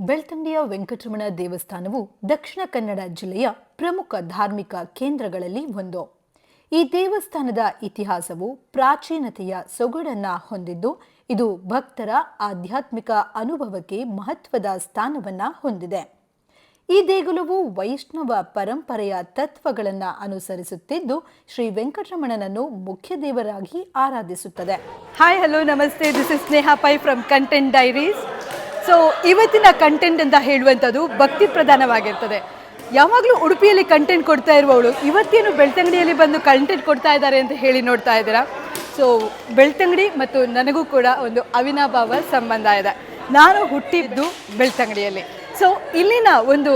ಬೆಳ್ತಂಗಡಿಯ ವೆಂಕಟರಮಣ ದೇವಸ್ಥಾನವು ದಕ್ಷಿಣ ಕನ್ನಡ ಜಿಲ್ಲೆಯ ಪ್ರಮುಖ ಧಾರ್ಮಿಕ ಕೇಂದ್ರಗಳಲ್ಲಿ ಒಂದು. ಈ ದೇವಸ್ಥಾನದ ಇತಿಹಾಸವು ಪ್ರಾಚೀನತೆಯ ಸೊಗಡನ್ನ ಹೊಂದಿದ್ದು, ಇದು ಭಕ್ತರ ಆಧ್ಯಾತ್ಮಿಕ ಅನುಭವಕ್ಕೆ ಮಹತ್ವದ ಸ್ಥಾನವನ್ನ ಹೊಂದಿದೆ. ಈ ದೇಗುಲವು ವೈಷ್ಣವ ಪರಂಪರೆಯ ತತ್ವಗಳನ್ನು ಅನುಸರಿಸುತ್ತಿದ್ದು, ಶ್ರೀ ವೆಂಕಟರಮಣನನ್ನು ಮುಖ್ಯ ದೇವರಾಗಿ ಆರಾಧಿಸುತ್ತದೆ. ಹಾಯ್, ಹಲೋ, ನಮಸ್ತೆ. This is Sneha Pai from content diaries. So ಇವತ್ತಿನ ಕಂಟೆಂಟ್ ಅಂತ ಹೇಳುವಂಥದ್ದು ಭಕ್ತಿ ಪ್ರಧಾನವಾಗಿರ್ತದೆ. ಯಾವಾಗಲೂ ಉಡುಪಿಯಲ್ಲಿ ಕಂಟೆಂಟ್ ಕೊಡ್ತಾ ಇರುವವಳು ಇವತ್ತೇನು ಬೆಳ್ತಂಗಡಿಯಲ್ಲಿ ಬಂದು ಕಂಟೆಂಟ್ ಕೊಡ್ತಾ ಇದ್ದಾರೆ ಅಂತ ಹೇಳಿ ನೋಡ್ತಾ ಇದ್ದೀರಾ. ಸೊ ಬೆಳ್ತಂಗಡಿ ಮತ್ತು ನನಗೂ ಕೂಡ ಒಂದು ಅವಿನಾಭಾವ ಸಂಬಂಧ ಇದೆ. ನಾನು ಹುಟ್ಟಿದ್ದು ಬೆಳ್ತಂಗಡಿಯಲ್ಲಿ. ಸೊ ಇಲ್ಲಿನ ಒಂದು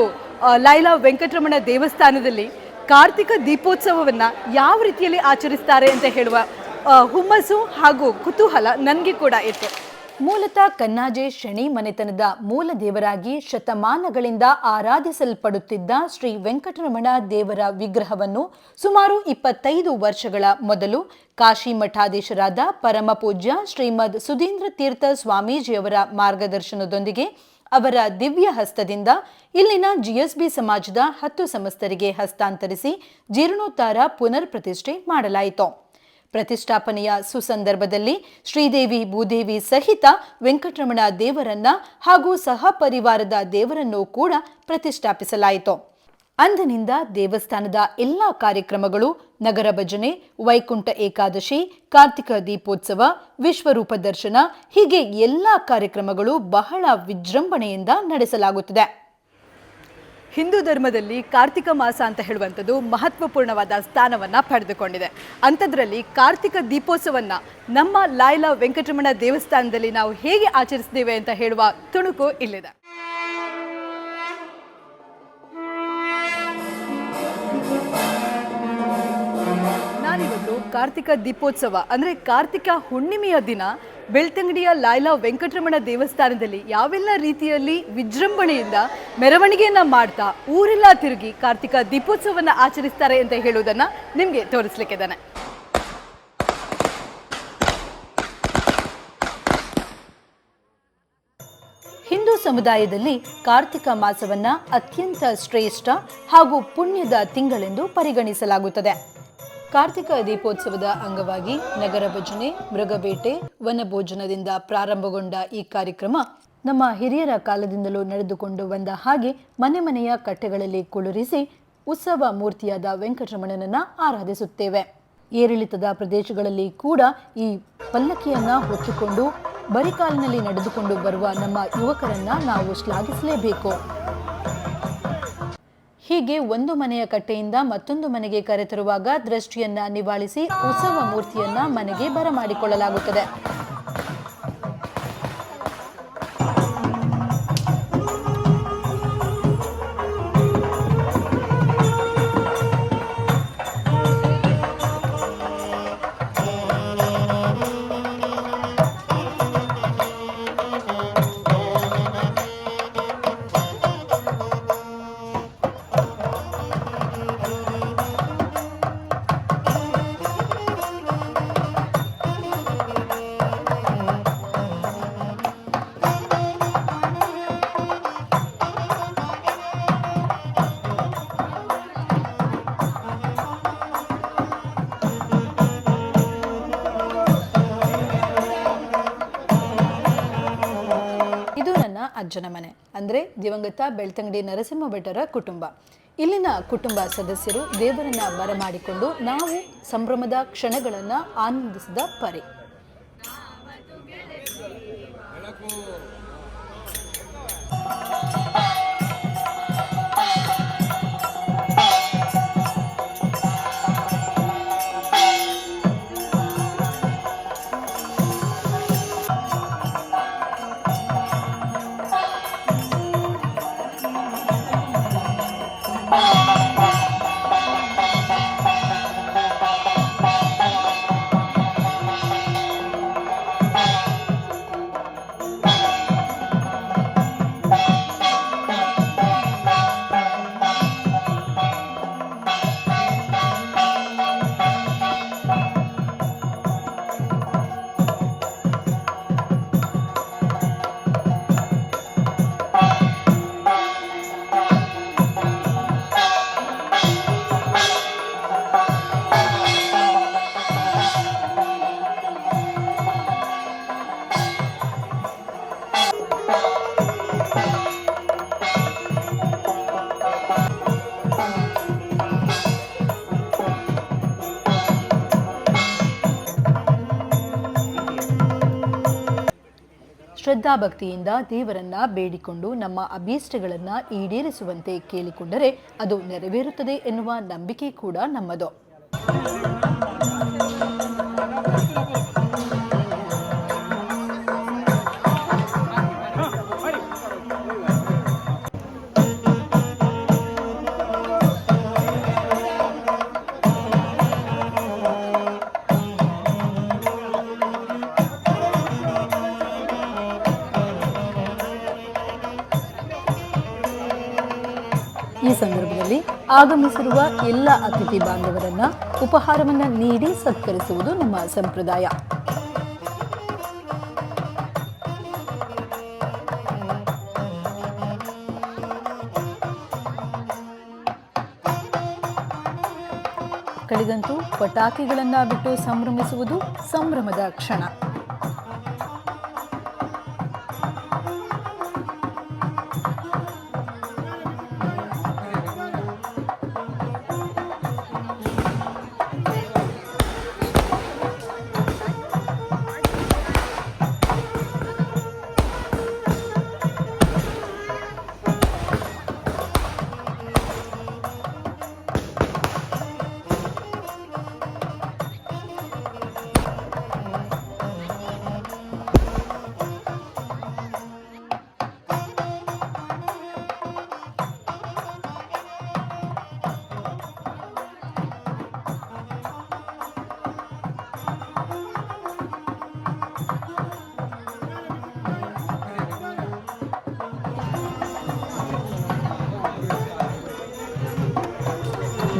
ಲೈಲಾ ವೆಂಕಟರಮಣ ದೇವಸ್ಥಾನದಲ್ಲಿ ಕಾರ್ತಿಕ ದೀಪೋತ್ಸವವನ್ನು ಯಾವ ರೀತಿಯಲ್ಲಿ ಆಚರಿಸ್ತಾರೆ ಅಂತ ಹೇಳುವ ಹುಮ್ಮಸ್ಸು ಹಾಗೂ ಕುತೂಹಲ ನನಗೆ ಕೂಡ ಇತ್ತು. ಮೂಲತಃ ಕನ್ನಾಜೆ ಶೆಣಿ ಮನೆತನದ ಮೂಲ ದೇವರಾಗಿ ಶತಮಾನಗಳಿಂದ ಆರಾಧಿಸಲ್ಪಡುತ್ತಿದ್ದ ಶ್ರೀ ವೆಂಕಟರಮಣ ದೇವರ ವಿಗ್ರಹವನ್ನು ಸುಮಾರು 25 ವರ್ಷಗಳ ಮೊದಲು ಕಾಶಿ ಮಠಾಧೀಶರಾದ ಪರಮ ಪೂಜ್ಯ ಶ್ರೀಮದ್ ಸುಧೀಂದ್ರ ತೀರ್ಥ ಸ್ವಾಮೀಜಿಯವರ ಮಾರ್ಗದರ್ಶನದೊಂದಿಗೆ ಅವರ ದಿವ್ಯ ಹಸ್ತದಿಂದ ಇಲ್ಲಿನ ಜಿಎಸ್ಬಿ ಸಮಾಜದ 10 ಸಮಸ್ತರಿಗೆ ಹಸ್ತಾಂತರಿಸಿ ಜೀರ್ಣೋದ್ಧಾರ ಪುನರ್ ಪ್ರತಿಷ್ಠೆ ಮಾಡಲಾಯಿತು. ಪ್ರತಿಷ್ಠಾಪನೆಯ ಸುಸಂದರ್ಭದಲ್ಲಿ ಶ್ರೀದೇವಿ ಭೂದೇವಿ ಸಹಿತ ವೆಂಕಟರಮಣ ದೇವರನ್ನ ಹಾಗೂ ಸಹ ಪರಿವಾರದ ದೇವರನ್ನು ಕೂಡ ಪ್ರತಿಷ್ಠಾಪಿಸಲಾಯಿತು. ಅಂದಿನಿಂದ ದೇವಸ್ಥಾನದ ಎಲ್ಲಾ ಕಾರ್ಯಕ್ರಮಗಳು, ನಗರ ಭಜನೆ, ವೈಕುಂಠ ಏಕಾದಶಿ, ಕಾರ್ತಿಕ ದೀಪೋತ್ಸವ, ವಿಶ್ವರೂಪ ದರ್ಶನ ಹೀಗೆ ಎಲ್ಲಾ ಕಾರ್ಯಕ್ರಮಗಳು ಬಹಳ ವಿಜೃಂಭಣೆಯಿಂದ ನಡೆಸಲಾಗುತ್ತದೆ. ಹಿಂದೂ ಧರ್ಮದಲ್ಲಿ ಕಾರ್ತಿಕ ಮಾಸ ಅಂತ ಹೇಳುವಂಥದ್ದು ಮಹತ್ವಪೂರ್ಣವಾದ ಸ್ಥಾನವನ್ನು ಪಡೆದುಕೊಂಡಿದೆ. ಅಂಥದ್ರಲ್ಲಿ ಕಾರ್ತಿಕ ದೀಪೋತ್ಸವವನ್ನು ನಮ್ಮ ಲೈಲಾ ವೆಂಕಟರಮಣ ದೇವಸ್ಥಾನದಲ್ಲಿ ನಾವು ಹೇಗೆ ಆಚರಿಸ್ತೀವಿ ಅಂತ ಹೇಳುವ ತುಣುಕು ಇಲ್ಲಿದೆ. ನಾನಿವತ್ತು ಕಾರ್ತಿಕ ದೀಪೋತ್ಸವ ಅಂದರೆ ಕಾರ್ತಿಕ ಹುಣ್ಣಿಮೆಯ ದಿನ ಬೆಳ್ತಂಗಡಿಯ ಲೈಲಾ ವೆಂಕಟರಮಣ ದೇವಸ್ಥಾನದಲ್ಲಿ ಯಾವೆಲ್ಲ ರೀತಿಯಲ್ಲಿ ವಿಜೃಂಭಣೆಯಿಂದ ಮೆರವಣಿಗೆಯನ್ನ ಮಾಡ್ತಾ ಊರೆಲ್ಲ ತಿರುಗಿ ಕಾರ್ತಿಕ ದೀಪೋತ್ಸವವನ್ನು ಆಚರಿಸ್ತಾರೆ ಅಂತ ಹೇಳುವುದನ್ನು ನಿಮಗೆ ತೋರಿಸ್ಲಿಕ್ಕಿದ್ದಾನೆ. ಹಿಂದೂ ಸಮುದಾಯದಲ್ಲಿ ಕಾರ್ತಿಕ ಮಾಸವನ್ನ ಅತ್ಯಂತ ಶ್ರೇಷ್ಠ ಹಾಗೂ ಪುಣ್ಯದ ತಿಂಗಳೆಂದು ಪರಿಗಣಿಸಲಾಗುತ್ತದೆ. ಕಾರ್ತಿಕ ದೀಪೋತ್ಸವದ ಅಂಗವಾಗಿ ನಗರ ಭಜನೆ, ಮೃಗಬೇಟೆ, ವನಭೋಜನದಿಂದ ಪ್ರಾರಂಭಗೊಂಡ ಈ ಕಾರ್ಯಕ್ರಮ ನಮ್ಮ ಹಿರಿಯರ ಕಾಲದಿಂದಲೂ ನಡೆದುಕೊಂಡು ಬಂದ ಹಾಗೆ ಮನೆ ಮನೆಯ ಕಟ್ಟೆಗಳಲ್ಲಿ ಕುಳ್ಳಿರಿಸಿ ಉತ್ಸವ ಮೂರ್ತಿಯಾದ ವೆಂಕಟರಮಣನನ್ನ ಆರಾಧಿಸುತ್ತೇವೆ. ಏರಿಳಿತದ ಪ್ರದೇಶಗಳಲ್ಲಿ ಕೂಡ ಈ ಪಲ್ಲಕ್ಕಿಯನ್ನ ಹೊಚ್ಚಿಕೊಂಡು ಬರಿಕಾಲಿನಲ್ಲಿ ನಡೆದುಕೊಂಡು ಬರುವ ನಮ್ಮ ಯುವಕರನ್ನ ನಾವು ಶ್ಲಾಘಿಸಲೇಬೇಕು. ಹೀಗೆ ಒಂದು ಮನೆಯ ಕಟ್ಟೆಯಿಂದ ಮತ್ತೊಂದು ಮನೆಗೆ ಕರೆತರುವಾಗ ದೃಷ್ಟಿಯನ್ನ ನಿವಾಳಿಸಿ ಉತ್ಸವ ಮೂರ್ತಿಯನ್ನ ಮನೆಗೆ ಬರಮಾಡಿಕೊಳ್ಳಲಾಗುತ್ತದೆ. ಅಜ್ಜನ ಮನೆ ಅಂದರೆ ದಿವಂಗತ ಬೆಳ್ತಂಗಡಿ ನರಸಿಂಹ ಭಟ್ಟರ ಕುಟುಂಬ. ಇಲ್ಲಿನ ಕುಟುಂಬ ಸದಸ್ಯರು ದೇವರನ್ನ ಬರಮಾಡಿಕೊಂಡು ನಾವು ಸಂಭ್ರಮದ ಕ್ಷಣಗಳನ್ನು ಆನಂದಿಸಿದ ಪರಿ. ಶ್ರದ್ಧಾಭಕ್ತಿಯಿಂದ ದೇವರನ್ನ ಬೇಡಿಕೊಂಡು ನಮ್ಮ ಅಭೀಷ್ಟಗಳನ್ನು ಈಡೇರಿಸುವಂತೆ ಕೇಳಿಕೊಂಡರೆ ಅದು ನೆರವೇರುತ್ತದೆ ಎನ್ನುವ ನಂಬಿಕೆ ಕೂಡ ನಮ್ಮದು. ಈ ಸಂದರ್ಭದಲ್ಲಿ ಆಗಮಿಸಿರುವ ಎಲ್ಲ ಅತಿಥಿ ಬಾಂಧವರನ್ನ ಉಪಹಾರವನ್ನ ನೀಡಿ ಸತ್ಕರಿಸುವುದು ನಮ್ಮ ಸಂಪ್ರದಾಯ. ಕಡೆಗಂತೂ ಪಟಾಕಿಗಳನ್ನ ಬಿಟ್ಟು ಸಂಭ್ರಮಿಸುವುದು ಸಂಭ್ರಮದ ಕ್ಷಣ.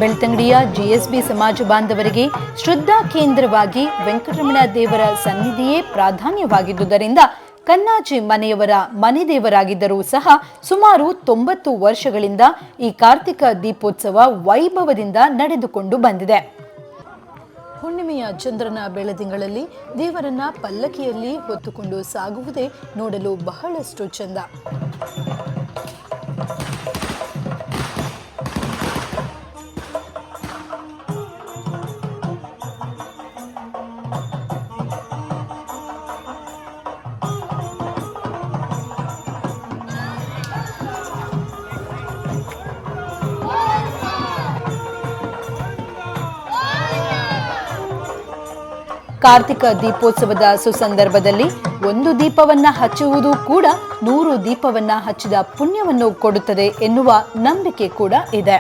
ಬೆಳ್ತಂಗಡಿಯ ಜಿಎಸ್ಬಿ ಸಮಾಜ ಬಾಂಧವರಿಗೆ ಶ್ರದ್ಧಾ ಕೇಂದ್ರವಾಗಿ ವೆಂಕಟರಮಣ ದೇವರ ಸನ್ನಿಧಿಯೇ ಪ್ರಾಧಾನ್ಯವಾಗಿದ್ದುದರಿಂದ ಕನ್ನಾಜಿ ಮನೆಯವರ ಮನೆ ದೇವರಾಗಿದ್ದರೂ ಸಹ ಸುಮಾರು 90 ವರ್ಷಗಳಿಂದ ಈ ಕಾರ್ತಿಕ ದೀಪೋತ್ಸವ ವೈಭವದಿಂದ ನಡೆದುಕೊಂಡು ಬಂದಿದೆ. ಹುಣ್ಣಿಮೆಯ ಚಂದ್ರನ ಬೆಳದಿಂಗಳಲ್ಲಿ ದೇವರನ್ನ ಪಲ್ಲಕ್ಕಿಯಲ್ಲಿ ಹೊತ್ತುಕೊಂಡು ಸಾಗುವುದೇ ನೋಡಲು ಬಹಳಷ್ಟು ಚಂದ. ಕಾರ್ತಿಕ ದೀಪೋತ್ಸವದ ಸುಸಂದರ್ಭದಲ್ಲಿ ಒಂದು ದೀಪವನ್ನ ಹಚ್ಚುವುದು ಕೂಡ 100 ದೀಪವನ್ನ ಹಚ್ಚಿದ ಪುಣ್ಯವನ್ನು ಕೊಡುತ್ತದೆ ಎನ್ನುವ ನಂಬಿಕೆ ಕೂಡ ಇದೆ.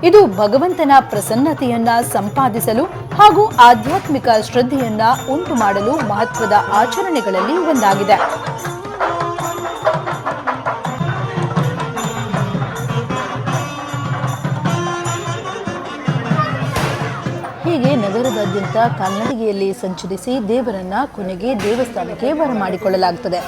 ಇದು ಭಗವಂತನ ಪ್ರಸನ್ನತೆಯನ್ನ ಸಂಪಾದಿಸಲು ಹಾಗೂ ಆಧ್ಯಾತ್ಮಿಕ ಶ್ರದ್ಧೆಯನ್ನ ಉಂಟು ಮಾಡಲು ಮಹತ್ವದ ಆಚರಣೆಗಳಲ್ಲಿ ಒಂದಾಗಿದೆ. ಹೀಗೆ ನಗರದಾದ್ಯಂತ ಕಾಲ್ನಡಿಗೆಯಲ್ಲಿ ಸಂಚರಿಸಿ ದೇವರನ್ನ ಕೊನೆಗೆ ದೇವಸ್ಥಾನಕ್ಕೆ ಬರಮಾಡಿಕೊಳ್ಳಲಾಗುತ್ತದೆ.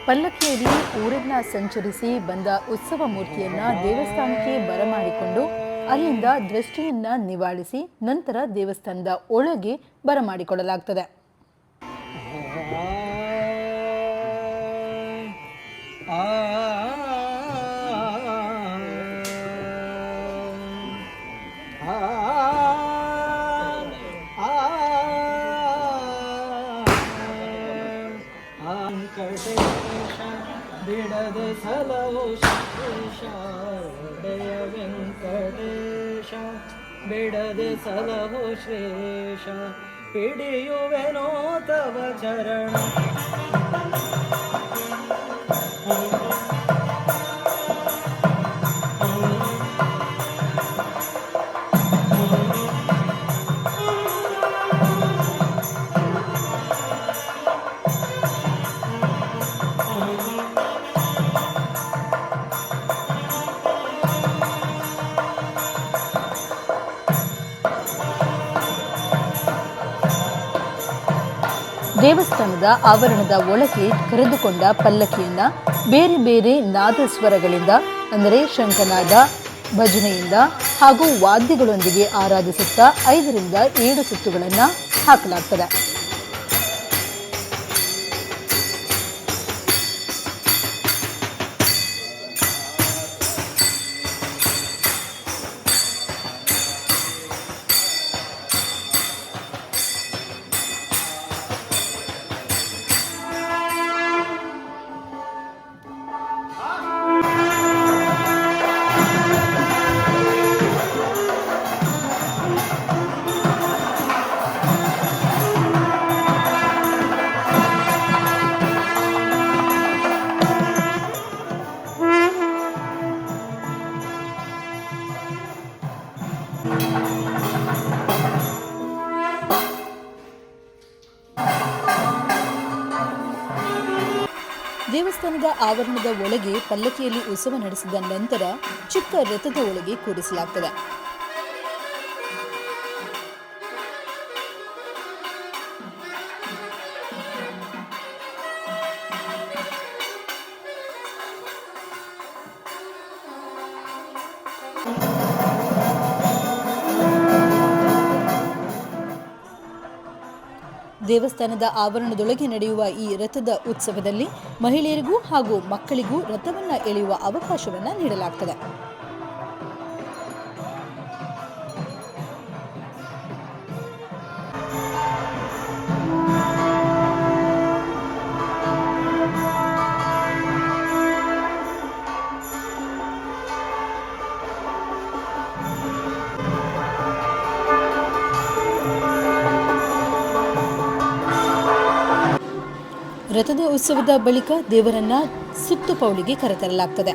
ಪಲ್ಲಕ್ಕಿಯಲ್ಲಿ ಊರನ್ನ ಸಂಚರಿಸಿ ಬಂದ ಉತ್ಸವ ಮೂರ್ತಿಯನ್ನ ದೇವಸ್ಥಾನಕ್ಕೆ ಬರಮಾಡಿಕೊಂಡು ಅಲ್ಲಿಂದ ದೃಷ್ಟಿಯನ್ನ ನಿವಾಳಿಸಿ ನಂತರ ದೇವಸ್ಥಾನದ ಒಳಗೆ ಬರಮಾಡಿಕೊಳ್ಳಲಾಗುತ್ತದೆ. ಬಿಡದೆ ಸಲಹೋ ಶ್ರೇಷ ಒಡೆಯ ವೆಂಕಟೇಶ, ಬಿಡದೆ ಸಲಹೋ ಶ್ರೇಷ, ಹಿಡಿಯುವೆನೋ ತವ ಚರಣ. ದೇವಸ್ಥಾನದ ಆವರಣದ ಒಳಗೆ ಕರೆದುಕೊಂಡ ಪಲ್ಲಕ್ಕಿಯನ್ನ ಬೇರೆ ಬೇರೆ ನಾದಸ್ವರಗಳಿಂದ ಅಂದರೆ ಶಂಖನಾದ, ಭಜನೆಯಿಂದ ಹಾಗೂ ವಾದ್ಯಗಳೊಂದಿಗೆ ಆರಾಧಿಸುತ್ತಾ 5 ರಿಂದ 7 ಸುತ್ತುಗಳನ್ನು ಹಾಕಲಾಗ್ತದೆ. ದೇವಸ್ಥಾನದ ಆವರಣದ ಒಳಗೆ ಪಲ್ಲಕ್ಕಿಯಲ್ಲಿ ಉತ್ಸವ ನಡೆಸಿದ ನಂತರ ಚಿಕ್ಕ ರಥದ ಒಳಗೆ ಕೂರಿಸಲಾಗುತ್ತದೆ. ದೇವಸ್ಥಾನದ ಆವರಣದೊಳಗೆ ನಡೆಯುವ ಈ ರಥದ ಉತ್ಸವದಲ್ಲಿ ಮಹಿಳೆಯರಿಗೂ ಹಾಗೂ ಮಕ್ಕಳಿಗೂ ರಥವನ್ನು ಎಳೆಯುವ ಅವಕಾಶವನ್ನು ನೀಡಲಾಗುತ್ತದೆ. ರಥದ ಉತ್ಸವದ ಬಳಿಕ ದೇವರನ್ನ ಸುತ್ತು ಪೌಳಿಗೆ ಕರೆತರಲಾಗುತ್ತದೆ.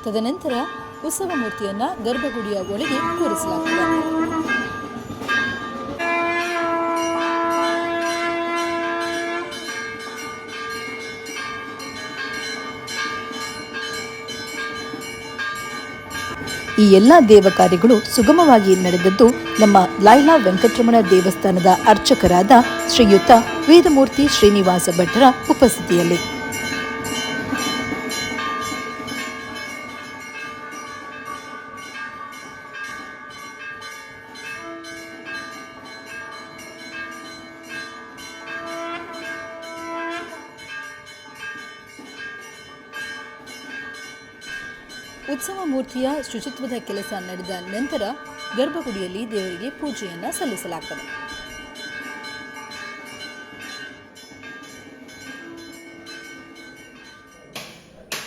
ತದನಂತರ ಉತ್ಸವ ಮೂರ್ತಿಯನ್ನ ಗರ್ಭಗುಡಿಯ ಒಳಗೆ ಕೂರಿಸಲಾಗುತ್ತದೆ. ಈ ಎಲ್ಲ ದೇವ ಕಾರ್ಯಗಳು ಸುಗಮವಾಗಿ ನಡೆದದ್ದು ನಮ್ಮ ಲೈಲಾ ವೆಂಕಟರಮಣ ದೇವಸ್ಥಾನದ ಅರ್ಚಕರಾದ ಶ್ರೀಯುತ ವೇದಮೂರ್ತಿ ಶ್ರೀನಿವಾಸ ಭಟ್ಟರ ಉಪಸ್ಥಿತಿಯಲ್ಲಿ. ಉತ್ಸವ ಮೂರ್ತಿಯ ಶುಚಿತ್ವದ ಕೆಲಸ ನಡೆದ ನಂತರ ಗರ್ಭಗುಡಿಯಲ್ಲಿ ದೇವರಿಗೆ ಪೂಜೆಯನ್ನು ಸಲ್ಲಿಸಲಾಗುತ್ತದೆ.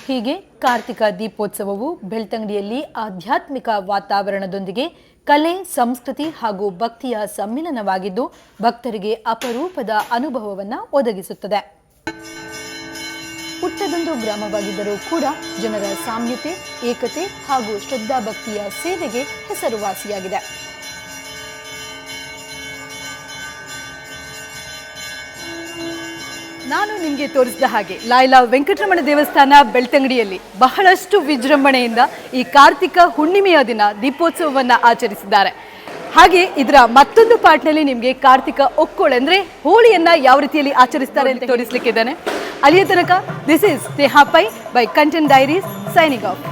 ಹೀಗೆ ಕಾರ್ತಿಕ ದೀಪೋತ್ಸವವು ಬೆಳ್ತಂಗಡಿಯಲ್ಲಿ ಆಧ್ಯಾತ್ಮಿಕ ವಾತಾವರಣದೊಂದಿಗೆ ಕಲೆ, ಸಂಸ್ಕೃತಿ ಹಾಗೂ ಭಕ್ತಿಯ ಸಮ್ಮಿಲನವಾಗಿದ್ದು ಭಕ್ತರಿಗೆ ಅಪರೂಪದ ಅನುಭವವನ್ನು ಒದಗಿಸುತ್ತದೆ. ಪುಟ್ಟದೊಂದು ಗ್ರಾಮವಾಗಿದ್ದರೂ ಕೂಡ ಜನರ ಸಾಮ್ಯತೆ, ಏಕತೆ ಹಾಗೂ ಶ್ರದ್ಧಾಭಕ್ತಿಯ ಸೇವೆಗೆ ಹೆಸರುವಾಸಿಯಾಗಿದೆ. ನಾನು ನಿಮಗೆ ತೋರಿಸಿದ ಹಾಗೆ ಲೈಲಾ ವೆಂಕಟರಮಣ ದೇವಸ್ಥಾನ ಬೆಳ್ತಂಗಡಿಯಲ್ಲಿ ಬಹಳಷ್ಟು ವಿಜೃಂಭಣೆಯಿಂದ ಈ ಕಾರ್ತಿಕ ಹುಣ್ಣಿಮೆಯ ದಿನ ದೀಪೋತ್ಸವವನ್ನು ಆಚರಿಸಿದ್ದಾರೆ. ಹಾಗೆ ಇದರ ಮತ್ತೊಂದು ಪಾರ್ಟ್ನಲ್ಲಿ ನಿಮಗೆ ಕಾರ್ತಿಕ ಒಕ್ಕೋಳೆ ಅಂದರೆ ಹೋಳಿಯನ್ನ ಯಾವ ರೀತಿಯಲ್ಲಿ ಆಚರಿಸ್ತಾರೆ ಅಂತ ತೋರಿಸಲಿಕ್ಕಿದ್ದಾನೆ. ಅಲ್ಲಿಯ ತನಕ this is Sneha Pai by content diaries signing of.